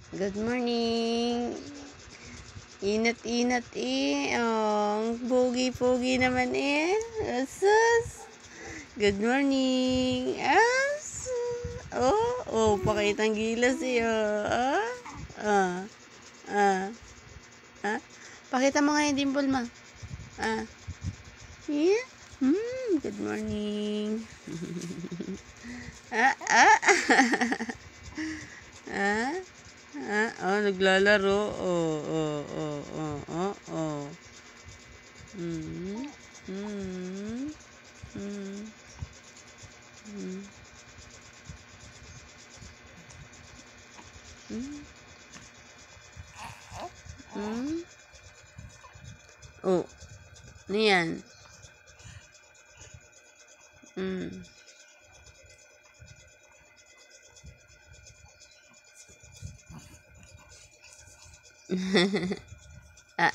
Good morning. Inat-inat eh. Oh, ang pogi-pogi naman eh. Asus. Good morning. As. Pakitang gilas eh. Oh. Ah. Ah. Ah. Pakita mo nga yung dimple mo. Ah. Yeah. Good morning. Naglalaro. Mm. Mm. Mm. Mm. Mm. Mm. Oh, ano yan? ah,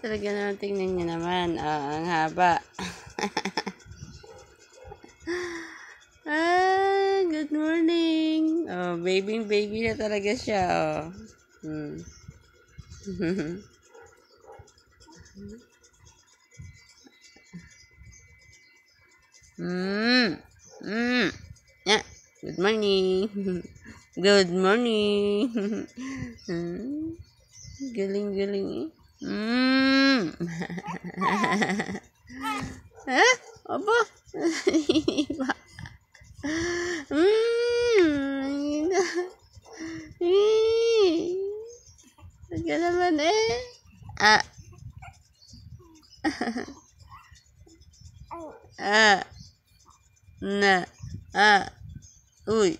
Talaga naman, tingnan niyo naman. Ang haba. Good morning. Baby na talaga siya. Yeah. Good morning. Good morning. Galing-galing eh. Aba. Taga naman eh. Ah. Na. Uy.